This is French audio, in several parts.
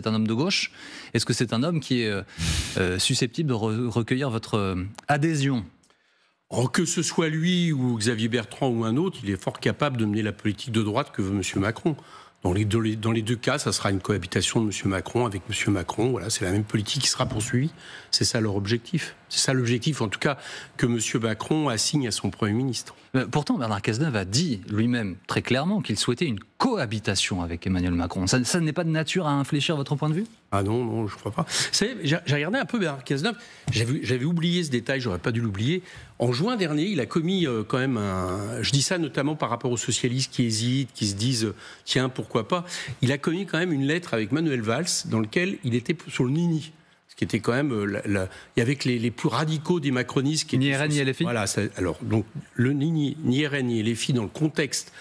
c'est un homme de gauche. Est-ce que c'est un homme qui est susceptible de recueillir votre adhésion ? Que ce soit lui ou Xavier Bertrand ou un autre, il est fort capable de mener la politique de droite que veut M. Macron. Dans les deux cas, ça sera une cohabitation de M. Macron avec M. Macron. Voilà, c'est la même politique qui sera poursuivie. C'est ça leur objectif. C'est ça l'objectif, en tout cas, que M. Macron assigne à son Premier ministre. Pourtant, Bernard Cazeneuve a dit lui-même très clairement qu'il souhaitait une cohabitation avec Emmanuel Macron. Ça n'est pas de nature à infléchir votre point de vue ? Ah non, je ne crois pas. Vous savez, j'ai regardé un peu Bernard Cazeneuve. J'avais oublié ce détail, j'aurais pas dû l'oublier. En juin dernier, il a commis quand même je dis ça notamment par rapport aux socialistes qui hésitent, qui se disent tiens, pourquoi pas. Il a commis quand même une lettre avec Manuel Valls dans lequel il était sur le Nini. Ce qui était quand même il y avait les plus radicaux des macronistes qui ni RN ni LFI. Voilà, alors donc le ni RN ni LFI dans le contexte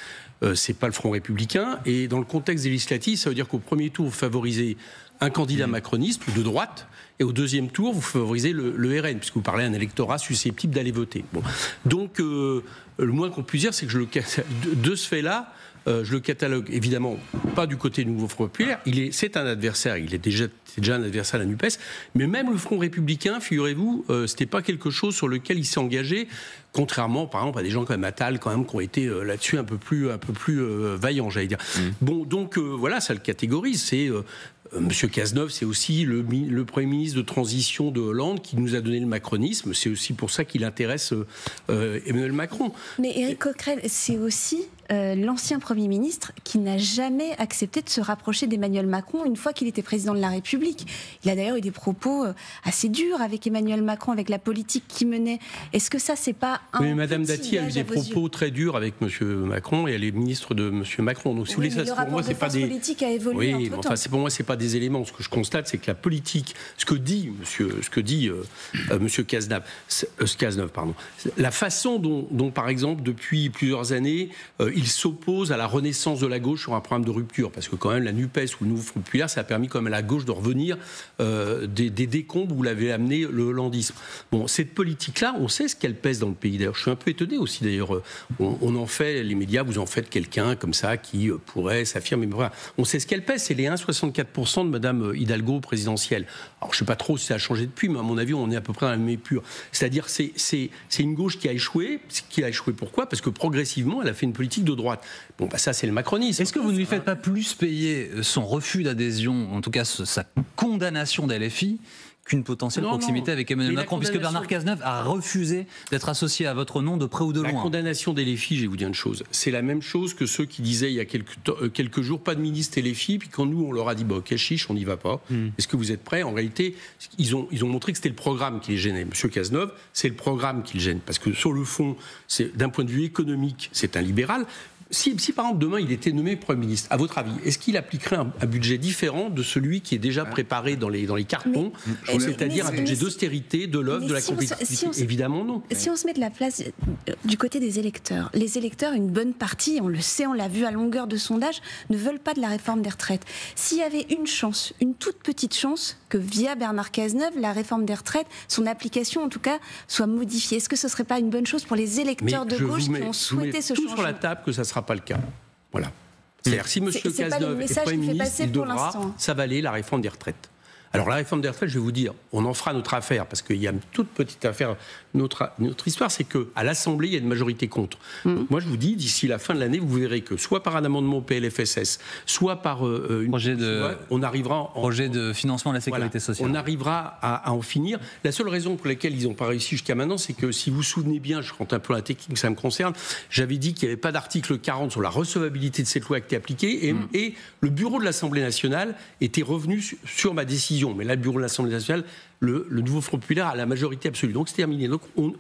c'est pas le Front républicain, et dans le contexte des législatives, ça veut dire qu'au premier tour vous favorisez un candidat macroniste ou de droite, et au deuxième tour vous favorisez le RN, puisque vous parlez à un électorat susceptible d'aller voter. Bon. Donc le moins qu'on puisse dire, c'est que de ce fait-là, je le catalogue évidemment pas du côté du Nouveau Front populaire. C'est un adversaire. Il est déjà un adversaire de la NUPES. Mais même le Front républicain, figurez-vous, c'était pas quelque chose sur lequel il s'est engagé. Contrairement, par exemple, à des gens comme Attal, quand même, qui ont été là-dessus un peu plus vaillants, j'allais dire. Bon, donc voilà, ça le catégorise. C'est Monsieur Cazeneuve, c'est aussi le Premier ministre de transition de Hollande qui nous a donné le macronisme. C'est aussi pour ça qu'il intéresse Emmanuel Macron. Mais Éric Coquerel, c'est aussi l'ancien Premier ministre qui n'a jamais accepté de se rapprocher d'Emmanuel Macron une fois qu'il était président de la République. Il a d'ailleurs eu des propos assez durs avec Emmanuel Macron, avec la politique qu'il menait. Est-ce que ça, c'est pas un... Oui, Madame Dati a eu des propos très durs avec Monsieur Macron, et elle est ministre de Monsieur Macron. Donc, si vous voulez, ça, pour moi, c'est pas des... Le rapport de force politique a évolué entre-temps. Enfin, pour moi, c'est pas des éléments. Ce que je constate, c'est que la politique, ce que dit Monsieur Cazeneuve, la façon dont, par exemple, depuis plusieurs années, il s'oppose à la renaissance de la gauche sur un programme de rupture, parce que quand même la NUPES ou le Nouveau Front populaire, ça a permis quand même à la gauche de revenir des décombres où l'avait amené le hollandisme. Bon, cette politique-là, on sait ce qu'elle pèse dans le pays. D'ailleurs, je suis un peu étonné aussi. D'ailleurs, on en fait, les médias, vous en faites quelqu'un comme ça qui pourrait s'affirmer. Mais voilà, on sait ce qu'elle pèse. C'est les 1,64% de Madame Hidalgo présidentielle. Alors, je sais pas trop si ça a changé depuis, mais à mon avis, on est à peu près dans la même épure. C'est-à-dire, c'est une gauche qui a échoué. Qui a échoué pourquoi ? Parce que progressivement, elle a fait une politique de droite. Bon, bah ça, c'est le macronisme. Est-ce que vous ne lui faites pas plus payer son refus d'adhésion, en tout cas sa condamnation d'LFI, qu'une potentielle proximité avec Emmanuel Macron, puisque Bernard Cazeneuve a refusé d'être associé à votre nom de près ou de loin. La condamnation des LFI, je vais vous dire une chose, c'est la même chose que ceux qui disaient il y a quelques jours, pas de ministre LFI, puis quand nous on leur a dit ok chiche, on n'y va pas, est-ce que vous êtes prêts ? En réalité, ils ont montré que c'était le programme qui les gênait. Monsieur Cazeneuve, c'est le programme qui le gêne, parce que sur le fond, d'un point de vue économique, c'est un libéral. Si par exemple demain il était nommé Premier ministre, à votre avis, est-ce qu'il appliquerait un budget différent de celui qui est déjà préparé dans les cartons, c'est-à-dire un budget d'austérité, de l'offre, de la compétitivité ? Évidemment non. Si on se met de la place du côté des électeurs, les électeurs, une bonne partie, on le sait, on l'a vu à longueur de sondage, ne veulent pas de la réforme des retraites. S'il y avait une chance, une toute petite chance, que via Bernard Cazeneuve, la réforme des retraites, son application en tout cas, soit modifiée, est-ce que ce ne serait pas une bonne chose pour les électeurs de gauche qui ont souhaité ce changement ? Sur la table que ça ne sera pas le cas. Voilà. C'est-à-dire, si M. Cazeneuve est Premier ministre, il devra s'avaler la réforme des retraites. Alors, la réforme des retraites, je vais vous dire, on en fera notre affaire, parce qu'il y a une toute petite affaire. Notre histoire, c'est qu'à l'Assemblée, il y a une majorité contre. Donc, moi, je vous dis, d'ici la fin de l'année, vous verrez que soit par un amendement au PLFSS, soit par on arrivera projet de financement de la sécurité sociale. On arrivera à en finir. La seule raison pour laquelle ils n'ont pas réussi jusqu'à maintenant, c'est que si vous vous souvenez bien, je rentre un peu à la technique, ça me concerne, j'avais dit qu'il n'y avait pas d'article 40 sur la recevabilité de cette loi qui était appliquée, et le bureau de l'Assemblée nationale était revenu sur ma décision. Mais là, le bureau de l'Assemblée nationale, le Nouveau Front populaire a la majorité absolue. Donc c'est terminé. Donc on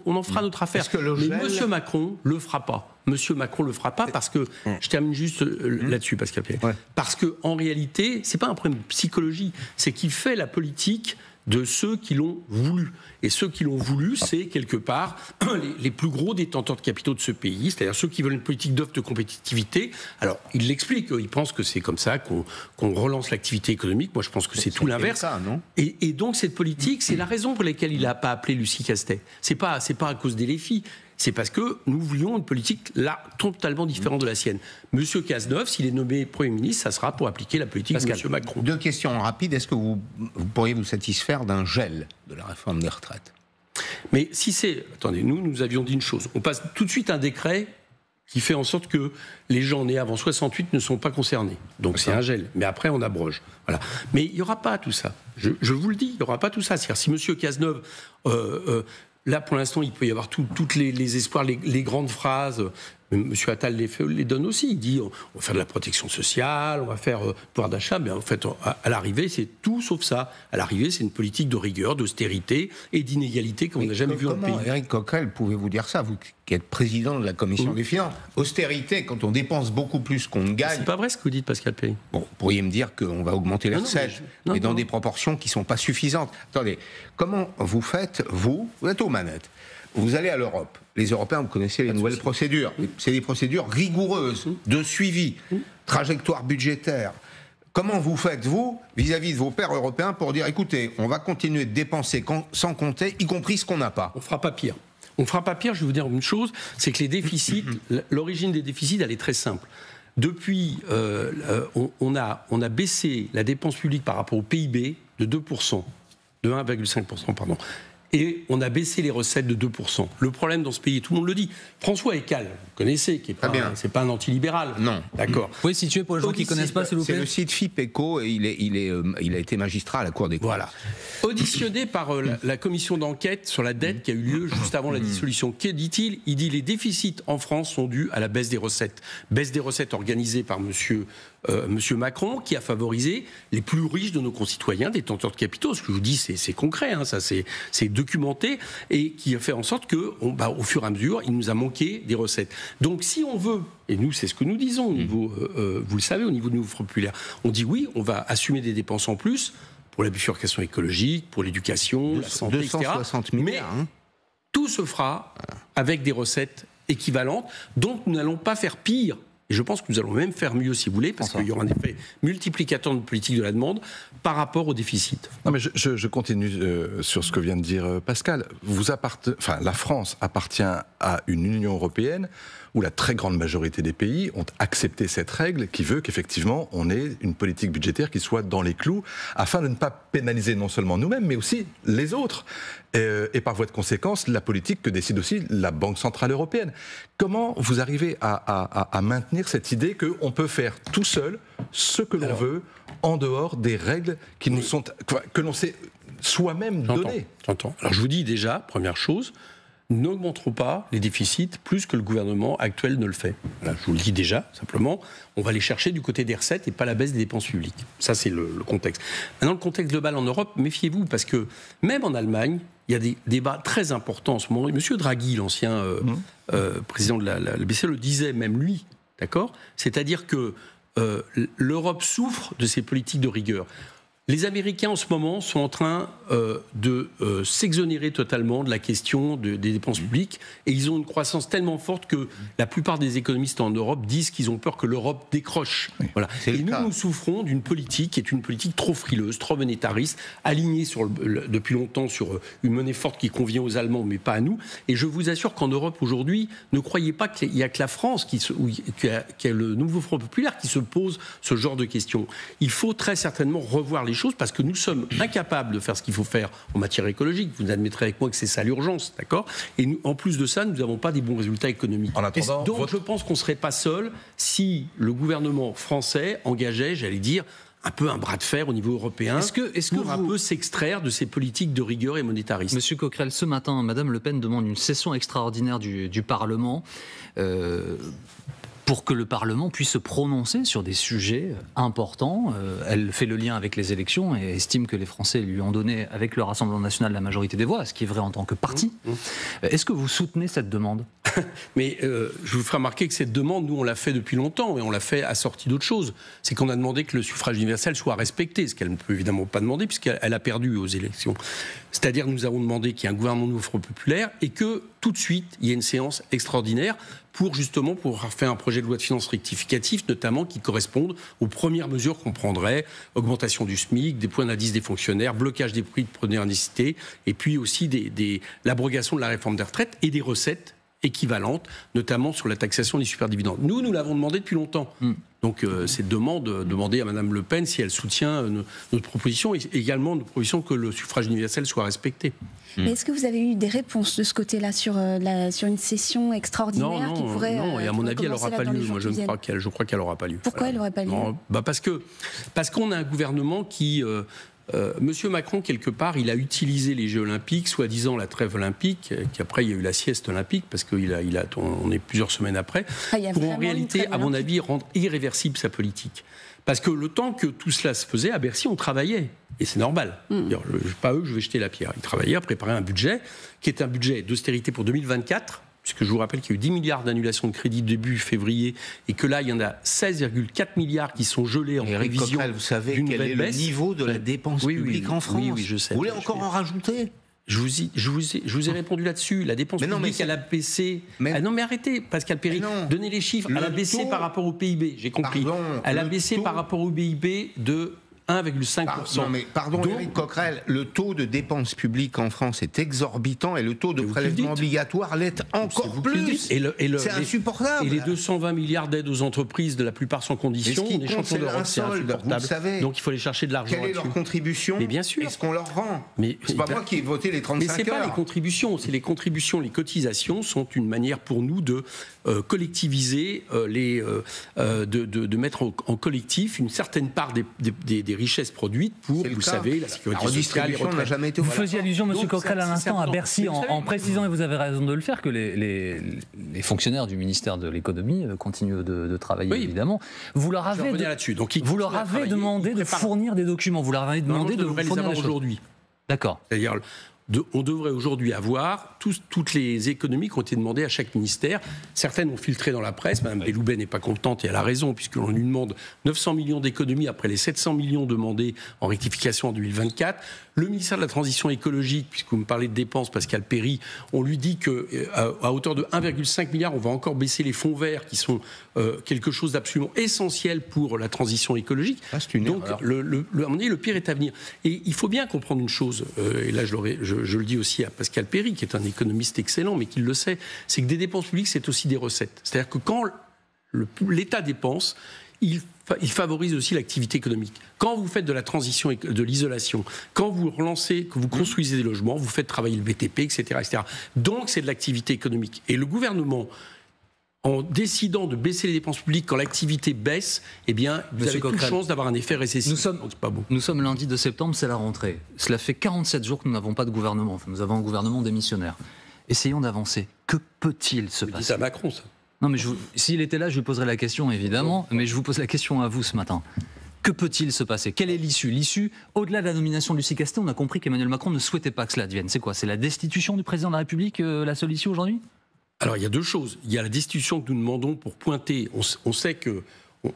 en fera notre affaire. Mais M. Macron le fera pas. Monsieur Macron le fera pas parce que, je termine juste là-dessus, Pascal Perret. Parce qu'en réalité, c'est pas un problème de psychologie, c'est qu'il fait la politique de ceux qui l'ont voulu. Et ceux qui l'ont voulu, c'est quelque part les plus gros détenteurs de capitaux de ce pays, c'est-à-dire ceux qui veulent une politique d'offre de compétitivité. Alors, il l'explique, il pense que c'est comme ça qu'on relance l'activité économique. Moi, je pense que c'est tout l'inverse. Et donc, cette politique, c'est la raison pour laquelle il n'a pas appelé Lucie Castet. C'est pas à cause des LFI. c'est parce que nous voulions une politique là totalement différente de la sienne. Monsieur Cazeneuve, s'il est nommé Premier ministre, ça sera pour appliquer la politique de Monsieur Macron. 2 questions rapides. Est-ce que vous pourriez vous satisfaire d'un gel de la réforme des retraites ? Mais si c'est... Attendez, nous avions dit une chose. On passe tout de suite un décret qui fait en sorte que les gens nés avant 68 ne sont pas concernés. Donc c'est un gel. Mais après, on abroge. Voilà. Mais il n'y aura pas tout ça. Je vous le dis, il n'y aura pas tout ça. C'est-à-dire, si M. Cazeneuve... là, pour l'instant, il peut y avoir toutes les espoirs, les grandes phrases. M. Attal les donne aussi. Il dit on va faire de la protection sociale, on va faire pouvoir d'achat. Mais en fait, à l'arrivée, c'est tout sauf ça. À l'arrivée, c'est une politique de rigueur, d'austérité et d'inégalité qu'on n'a jamais vue dans le pays. Éric Coquerel, pouvez-vous dire ça, vous qui êtes président de la Commission des finances? Austérité, quand on dépense beaucoup plus qu'on ne gagne. C'est pas vrai ce que vous dites, Pascal Perry. Bon, vous pourriez me dire qu'on va augmenter les recettes, mais dans des proportions qui ne sont pas suffisantes. Attendez, comment vous faites, vous êtes aux manettes, vous allez à l'Europe. Les Européens, vous connaissez les nouvelles procédures. C'est des procédures rigoureuses, de suivi, trajectoire budgétaire. Comment vous faites, vous, vis-à-vis de vos pairs européens, pour dire, écoutez, on va continuer de dépenser sans compter, y compris ce qu'on n'a pas? On fera pas pire. On fera pas pire, je vais vous dire une chose, c'est que les déficits, l'origine des déficits, elle est très simple. Depuis, on a baissé la dépense publique par rapport au PIB de 2%, de 1,5%, pardon. Et on a baissé les recettes de 2%. Le problème dans ce pays, tout le monde le dit. François Eccal, vous connaissez, qui est pas, c'est pas un antilibéral. Non. D'accord. Vous pouvez situer pour les gens qui ne connaissent pas, s'il vous plaît. C'est le site FIPECO et il a été magistrat à la Cour des comptes. Voilà. Auditionné par la commission d'enquête sur la dette qui a eu lieu juste avant la dissolution. Que dit-il ? Il dit les déficits en France sont dus à la baisse des recettes. Baisse des recettes organisée par Monsieur Macron, qui a favorisé les plus riches de nos concitoyens, détenteurs de capitaux. Ce que je vous dis, c'est concret, hein, ça c'est documenté, et qui a fait en sorte que, au fur et à mesure, il nous a manqué des recettes. Donc si on veut, et nous c'est ce que nous disons, au niveau, vous le savez, au niveau de Nouveau Populaire, on dit oui, on va assumer des dépenses en plus pour la bifurcation écologique, pour l'éducation, la santé, 260 etc. milliards. Mais tout se fera avec des recettes équivalentes, donc nous n'allons pas faire pire. Et je pense que nous allons même faire mieux, si vous voulez, parce qu'il y aura un effet multiplicateur de politique de la demande par rapport au déficit. Non, mais je continue sur ce que vient de dire Pascal. La France appartient à une Union européenne où la très grande majorité des pays ont accepté cette règle qui veut qu'effectivement on ait une politique budgétaire qui soit dans les clous afin de ne pas pénaliser non seulement nous-mêmes mais aussi les autres. Et par voie de conséquence, la politique que décide aussi la Banque Centrale Européenne. Comment vous arrivez à maintenir cette idée qu'on peut faire tout seul ce que l'on veut en dehors des règles qui nous sont, que l'on s'est soi-même données? J'entends. Alors je vous dis déjà, première chose, n'augmenterons pas les déficits plus que le gouvernement actuel ne le fait. Voilà, je vous le dis déjà, simplement, on va les chercher du côté des recettes et pas la baisse des dépenses publiques. Ça, c'est le contexte. Maintenant, le contexte global en Europe, méfiez-vous, parce que même en Allemagne, il y a des débats très importants en ce moment. Monsieur Draghi, l'ancien président de la BCE, le disait même lui, d'accord ? C'est-à-dire que l'Europe souffre de ces politiques de rigueur. Les Américains, en ce moment, sont en train de s'exonérer totalement de la question des dépenses publiques, et ils ont une croissance tellement forte que la plupart des économistes en Europe disent qu'ils ont peur que l'Europe décroche. Oui, voilà. Et nous souffrons d'une politique qui est une politique trop frileuse, trop monétariste, alignée depuis longtemps sur une monnaie forte qui convient aux Allemands, mais pas à nous. Et je vous assure qu'en Europe, aujourd'hui, ne croyez pas qu'il n'y a que la France, qui a le nouveau Front populaire qui se pose ce genre de questions. Il faut très certainement revoir les choses parce que nous sommes incapables de faire ce qu'il faut faire en matière écologique. Vous admettrez avec moi que c'est ça l'urgence, d'accord ? Et nous, en plus de ça, nous n'avons pas des bons résultats économiques. En attendant, donc je pense qu'on ne serait pas seul si le gouvernement français engageait, j'allais dire, un peu un bras de fer au niveau européen pour un peu s'extraire de ces politiques de rigueur et monétaristes. Monsieur Coquerel, ce matin, Madame Le Pen demande une session extraordinaire du Parlement pour que le Parlement puisse se prononcer sur des sujets importants. Elle fait le lien avec les élections et estime que les Français lui ont donné, avec le Rassemblement national, la majorité des voix, ce qui est vrai en tant que parti. Est-ce que vous soutenez cette demande ? Mais je vous ferai remarquer que cette demande, nous, on l'a fait depuis longtemps et on l'a fait assortie d'autres choses. C'est qu'on a demandé que le suffrage universel soit respecté, ce qu'elle ne peut évidemment pas demander puisqu'elle a perdu aux élections. C'est-à-dire nous avons demandé qu'il y ait un gouvernement nouveau Front populaire et que tout de suite, il y ait une séance extraordinaire pour justement pouvoir faire un projet de loi de finances rectificatif, notamment qui corresponde aux premières mesures qu'on prendrait, augmentation du SMIC, des points d'indice des fonctionnaires, blocage des prix de première nécessité, et puis aussi l'abrogation de la réforme des retraites et des recettes, équivalente, notamment sur la taxation des superdividendes. Nous l'avons demandé depuis longtemps. Donc cette demander à Mme Le Pen si elle soutient notre proposition et également notre proposition que le suffrage universel soit respecté. Mais est-ce que vous avez eu des réponses de ce côté-là sur une session extraordinaire qui pourrait Non, et à mon avis, elle n'aura pas lieu. Moi, je crois qu'elle n'aura pas lieu. Pourquoi elle n'aurait pas lieu? Parce qu'on a un gouvernement qui... Monsieur Macron, quelque part, il a utilisé les Jeux Olympiques, soi-disant la trêve olympique, qu'après il y a eu la sieste olympique, parce qu'on est plusieurs semaines après, pour en réalité, à mon avis, rendre irréversible sa politique. Parce que le temps que tout cela se faisait, à Bercy, on travaillait. Et c'est normal. Pas eux que je vais jeter la pierre. Ils travaillaient à préparer un budget, qui est un budget d'austérité pour 2024, puisque je vous rappelle qu'il y a eu 10 milliards d'annulations de crédit début février, et que là, il y en a 16,4 milliards qui sont gelés en prévision. Coquerel, vous savez quel est le niveau de la dépense publique en France? Oui, je sais. Vous voulez encore en rajouter? Je vous ai répondu là-dessus. La dépense publique, elle a baissé. Non, mais arrêtez, Pascal Perry. Donnez les chiffres. Elle a baissé par rapport au PIB, j'ai compris. Elle a baissé par rapport au PIB de 1,5%. Pardon, Éric Coquerel, le taux de dépenses publiques en France est exorbitant et le taux de prélèvement obligatoire l'est encore plus. C'est insupportable. Et les 220 milliards d'aides aux entreprises, de la plupart sans condition, des champions d'Europe, c'est insupportable. Donc il faut aller chercher de l'argent. Quelle est leur contribution? Mais bien sûr. Est-ce qu'on leur rend? C'est pas moi qui ai voté les 35 heures. Mais c'est pas les contributions, c'est les contributions, les cotisations sont une manière pour nous de collectiviser, de mettre en collectif une certaine part des richesses produites pour, vous savez, la sécurité sociale, les retraites. Vous faisiez allusion, M. Coquerel, à l'instant à Bercy, en précisant, et vous avez raison de le faire, que les fonctionnaires du ministère de l'économie continuent de travailler, évidemment. Vous leur avez demandé de fournir des documents. Vous leur avez demandé de fournir les choses aujourd'hui. D'accord. C'est-à-dire, on devrait aujourd'hui avoir toutes les économies qui ont été demandées à chaque ministère. Certaines ont filtré dans la presse. Mme Belloubet n'est pas contente et elle a raison, puisqu'on lui demande 900 millions d'économies après les 700 millions demandés en rectification en 2024. Le ministère de la Transition écologique, puisque vous me parlez de dépenses, Pascal Perry, on lui dit qu'à hauteur de 1,5 milliard, on va encore baisser les fonds verts, qui sont quelque chose d'absolument essentiel pour la transition écologique. Donc, à mon avis, le pire est à venir. Et il faut bien comprendre une chose, et là je le dis aussi à Pascal Perry, qui est un économiste excellent, mais qui le sait, c'est que des dépenses publiques, c'est aussi des recettes. C'est-à-dire que quand l'État dépense, il favorise aussi l'activité économique. Quand vous faites de la transition et de l'isolation, quand vous relancez, que vous construisez des logements, vous faites travailler le BTP, etc., etc. Donc c'est de l'activité économique. Et le gouvernement, en décidant de baisser les dépenses publiques quand l'activité baisse, eh bien, vous avez toute chance d'avoir un effet récessif. Nous sommes lundi 2 septembre, c'est la rentrée. Cela fait 47 jours que nous n'avons pas de gouvernement. Enfin, nous avons un gouvernement démissionnaire. Essayons d'avancer. Que peut-il se passer? C'est à Macron, ça. Non, mais s'il était là, je lui poserais la question, évidemment. Mais je vous pose la question à vous ce matin. Que peut-il se passer? Quelle est l'issue? L'issue, au-delà de la nomination de Lucie Castet, on a compris qu'Emmanuel Macron ne souhaitait pas que cela advienne. C'est quoi? C'est la destitution du président de la République, la seule issue aujourd'hui? Alors, il y a deux choses. Il y a la destitution que nous demandons pour pointer. On sait que...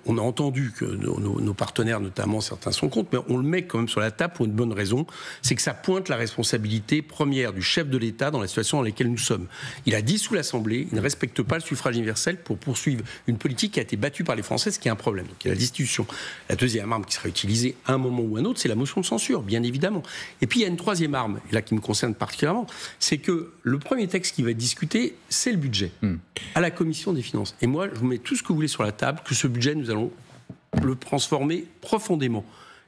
On a entendu que nos partenaires, notamment, certains sont contre, mais on le met quand même sur la table pour une bonne raison, c'est que ça pointe la responsabilité première du chef de l'État dans la situation dans laquelle nous sommes. Il a dissous l'Assemblée, il ne respecte pas le suffrage universel pour poursuivre une politique qui a été battue par les Français, ce qui est un problème. Donc il y a la destitution. La deuxième arme qui sera utilisée à un moment ou à un autre, c'est la motion de censure, bien évidemment. Et puis il y a une troisième arme, et là qui me concerne particulièrement, c'est que le premier texte qui va être discuté, c'est le budget, à la Commission des finances. Et moi, je vous mets tout ce que vous voulez sur la table, que ce budget, nous allons le transformer profondément.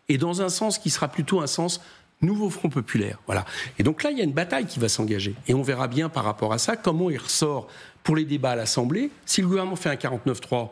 Et dans un sens qui sera plutôt un sens nouveau Front populaire. Voilà. Et donc là, il y a une bataille qui va s'engager. Et on verra bien par rapport à ça comment il ressort pour les débats à l'Assemblée. Si le gouvernement fait un 49.3,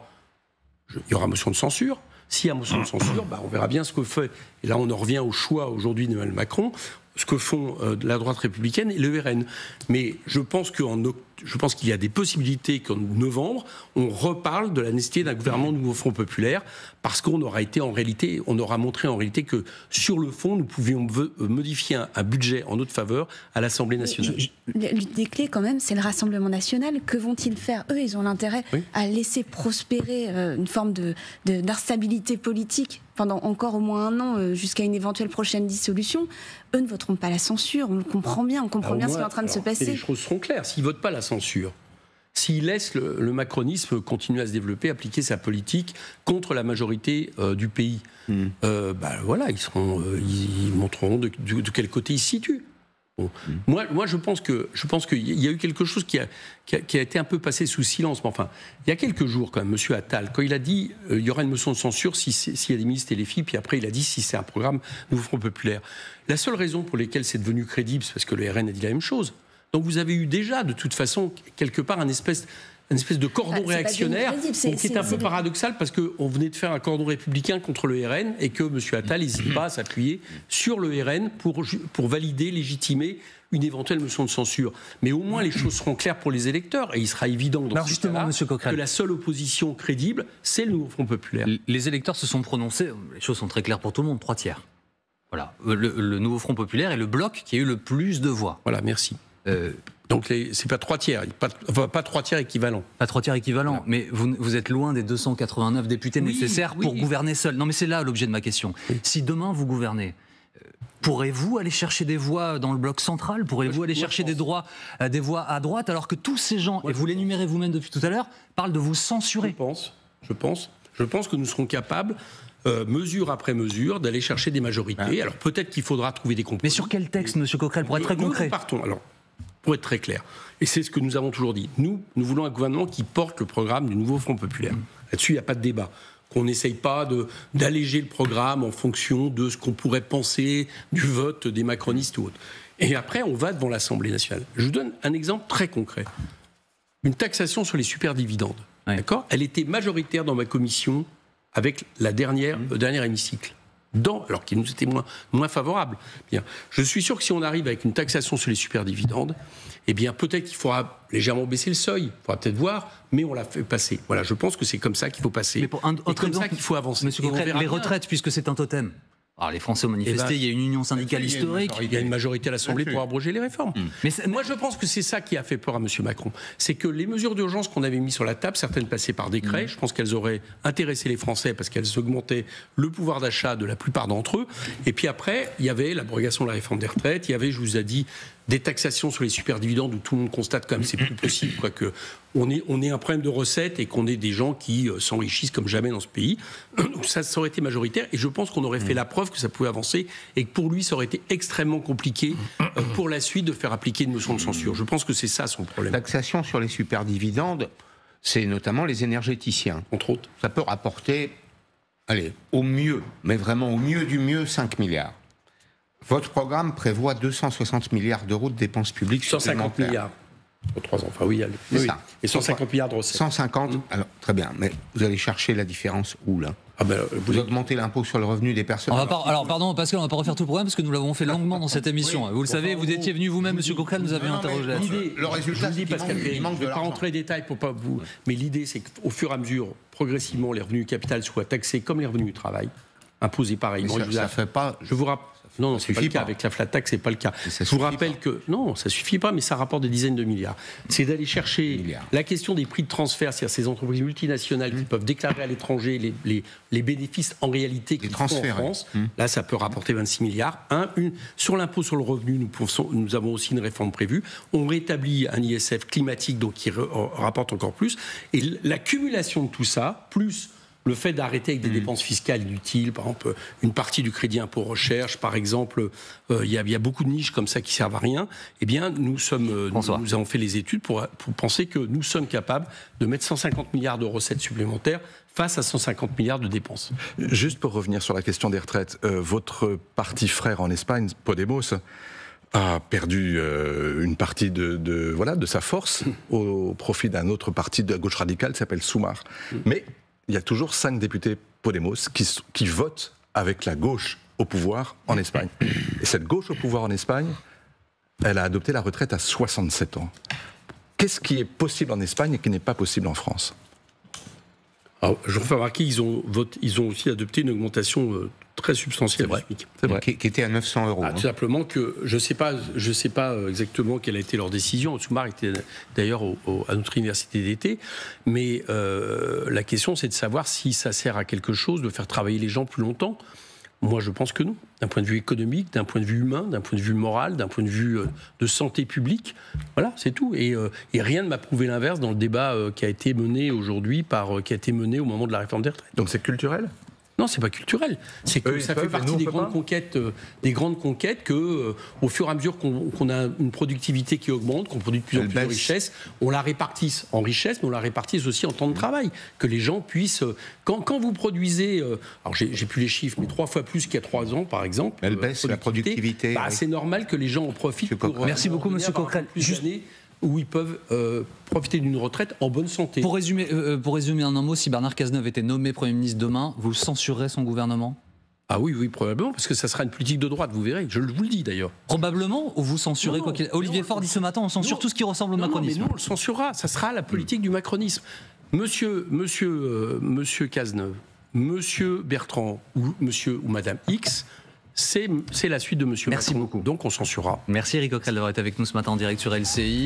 il y aura motion de censure. S'il y a motion de censure, on verra bien ce que fait. Et là, on en revient au choix aujourd'hui d'Emmanuel Macron, ce que font la droite républicaine et le RN. Mais je pense qu'il y a des possibilités qu'en novembre, on reparle de la nécessité d'un gouvernement nouveau Front populaire, parce qu'on aura montré en réalité que sur le fond, nous pouvions modifier un budget en notre faveur à l'Assemblée nationale. L'une des clés, quand même, c'est le Rassemblement national. Que vont-ils faire? Eux, ils ont l'intérêt à laisser prospérer une forme d'instabilité politique pendant encore au moins un an, jusqu'à une éventuelle prochaine dissolution. Eux ne voteront pas la censure, on le comprend bien, ce qui est en train de se passer. Les choses seront claires. S'ils ne votent pas la censure, s'ils laissent le macronisme continuer à se développer, appliquer sa politique contre la majorité du pays, voilà, ils montreront de quel côté ils se situent. Bon. Moi, je pense qu'il y a eu quelque chose qui a été un peu passé sous silence. Mais enfin, il y a quelques jours, quand même, M. Attal, quand il a dit il y aura une motion de censure s'il y a des ministres et les filles, puis après il a dit si c'est un programme Nouveau Front Populaire. La seule raison pour laquelle c'est devenu crédible, c'est parce que le RN a dit la même chose. Donc vous avez eu déjà, de toute façon, quelque part, une espèce de cordon réactionnaire qui est un peu paradoxal parce qu'on venait de faire un cordon républicain contre le RN et que M. Attal n'hésite pas à s'appuyer sur le RN pour valider, légitimer une éventuelle motion de censure. Mais au moins les choses seront claires pour les électeurs et il sera évident dans ce cas-là que la seule opposition crédible, c'est le Nouveau Front Populaire. Les électeurs se sont prononcés, les choses sont très claires pour tout le monde, 3 tiers. Voilà, le Nouveau Front Populaire est le bloc qui a eu le plus de voix. Voilà, merci. Donc c'est pas 3 tiers, pas 3 tiers équivalents. Pas 3 tiers équivalents, voilà. Mais vous êtes loin des 289 députés nécessaires pour gouverner seul. Non mais c'est là l'objet de ma question. Oui. Si demain vous gouvernez, pourrez-vous aller chercher des voix dans le bloc central? Pourrez-vous aller chercher des voix à droite alors que tous ces gens, et vous l'énumérez vous-même depuis tout à l'heure, parlent de vous censurer? Je pense que nous serons capables, mesure après mesure, d'aller chercher des majorités. Alors peut-être qu'il faudra trouver des compromis. Mais sur quel texte, M. Coquerel, pour être très concret? Nous partons, alors, pour être très clair, et c'est ce que nous avons toujours dit, nous voulons un gouvernement qui porte le programme du Nouveau Front Populaire. Là-dessus, il n'y a pas de débat. Qu'on n'essaye pas d'alléger le programme en fonction de ce qu'on pourrait penser du vote des macronistes ou autres. Et après, on va devant l'Assemblée nationale. Je vous donne un exemple très concret. Une taxation sur les superdividendes. Ouais. D'accord ? Elle était majoritaire dans ma commission avec le dernier hémicycle. Alors qu'il nous était moins favorable. Bien, je suis sûr que si on arrive avec une taxation sur les superdividendes, eh bien peut-être qu'il faudra légèrement baisser le seuil, il faudra peut-être voir, mais on l'a fait passer. Voilà, je pense que c'est comme ça qu'il faut passer. Mais pour comme ça qu'il faut avancer. Monsieur Coquerel, les retraites, puisque c'est un totem. Alors les Français ont manifesté, il y a une union syndicale historique. Il y a une majorité à l'Assemblée pour abroger les réformes. Mais moi je pense que c'est ça qui a fait peur à M. Macron. C'est que les mesures d'urgence qu'on avait mises sur la table, certaines passées par décret, je pense qu'elles auraient intéressé les Français parce qu'elles augmentaient le pouvoir d'achat de la plupart d'entre eux. Et puis après, il y avait l'abrogation de la réforme des retraites, il y avait, je vous ai dit, des taxations sur les superdividendes où tout le monde constate quand même c'est plus possible, quoi, que on est un problème de recettes et qu'on ait des gens qui s'enrichissent comme jamais dans ce pays. Donc ça aurait été majoritaire et je pense qu'on aurait fait la preuve que ça pouvait avancer et que pour lui ça aurait été extrêmement compliqué pour la suite de faire appliquer une motion de censure. Je pense que c'est ça son problème. Taxation sur les superdividendes, c'est notamment les énergéticiens. Entre autres. Ça peut rapporter, allez, au mieux, mais vraiment au mieux du mieux, 5 milliards. Votre programme prévoit 260 milliards d'euros de dépenses publiques supplémentaires. 150 milliards. Pour 3 ans. Enfin, oui, ça. Et 150 milliards de recettes. 150, alors très bien, mais vous allez chercher la différence où, là? Vous augmentez l'impôt sur le revenu des personnes. Alors, pardon, Pascal, on ne va pas refaire tout le programme parce que nous l'avons fait longuement dans cette émission. Oui. Vous le savez, vous étiez venu vous-même, M. Coquerel, nous avions interrogé là-dessus. Le résultat, c'est qu'il manque de l'argent. Je ne vais pas rentrer les détails pour pas vous. Mais l'idée, c'est qu'au fur et à mesure, progressivement, les revenus du capital soient taxés comme les revenus du travail, imposés pareillement. Ça fait pas. Je vous rappelle. Non, ça suffit pas. Avec la flat tax, c'est pas le cas. Je vous rappelle que non, ça suffit pas, mais ça rapporte des dizaines de milliards. C'est d'aller chercher la question des prix de transfert, c'est-à-dire ces entreprises multinationales qui peuvent déclarer à l'étranger les bénéfices en réalité qu'ils font en France. Là, ça peut rapporter 26 milliards. Sur l'impôt sur le revenu, nous avons aussi une réforme prévue. On rétablit un ISF climatique, donc qui rapporte encore plus. Et l'accumulation de tout ça, plus le fait d'arrêter avec des dépenses fiscales inutiles, par exemple une partie du crédit impôt recherche, par exemple, il y a beaucoup de niches comme ça qui servent à rien. Eh bien, nous avons fait les études pour penser que nous sommes capables de mettre 150 milliards de recettes supplémentaires face à 150 milliards de dépenses. Juste pour revenir sur la question des retraites, votre parti frère en Espagne, Podemos, a perdu une partie de sa force au profit d'un autre parti de gauche radicale qui s'appelle Sumar. Mais il y a toujours 5 députés Podemos qui votent avec la gauche au pouvoir en Espagne. Et cette gauche au pouvoir en Espagne, elle a adopté la retraite à 67 ans. Qu'est-ce qui est possible en Espagne et qui n'est pas possible en France ? Alors, je refais remarquer qu'ils ont aussi adopté une augmentation très substantielle du SMIC. C'est vrai. Qui était à 900 euros. Tout simplement que je ne sais pas exactement quelle a été leur décision. Soumar était d'ailleurs à notre université d'été. Mais la question, c'est de savoir si ça sert à quelque chose de faire travailler les gens plus longtemps. Moi, je pense que non. D'un point de vue économique, d'un point de vue humain, d'un point de vue moral, d'un point de vue de santé publique. Voilà, c'est tout. Et rien ne m'a prouvé l'inverse dans le débat qui a été mené aujourd'hui, qui a été mené au moment de la réforme des retraites. Donc c'est culturel ? Non, c'est pas culturel. C'est que ça fait partie des grandes conquêtes, que au fur et à mesure qu'on a une productivité qui augmente, qu'on produit de plus en plus de richesses, on la répartisse en richesse, mais on la répartisse aussi en temps de travail. Que les gens puissent... Quand vous produisez... alors, j'ai plus les chiffres, mais 3 fois plus qu'il y a 3 ans, par exemple. Elle baisse la productivité. Bah, oui. C'est normal que les gens en profitent pour... Merci beaucoup, Monsieur Coquerel. Où ils peuvent profiter d'une retraite en bonne santé. Pour résumer en un mot, si Bernard Cazeneuve était nommé Premier ministre demain, vous censurerez son gouvernement ? Ah oui, probablement, parce que ça sera une politique de droite, vous verrez, je vous le dis d'ailleurs. Probablement, ou vous censurez quoi qu'il... Olivier Faure dit ce matin, on censure tout ce qui ressemble au macronisme. Non, mais nous, on le censurera, ça sera la politique du macronisme. Monsieur Cazeneuve, Monsieur Bertrand, ou Monsieur ou Madame X... C'est la suite de Monsieur Merci Macron. beaucoup. Donc on censurera. Merci Éric Coquerel d'avoir été avec nous ce matin en direct sur LCI.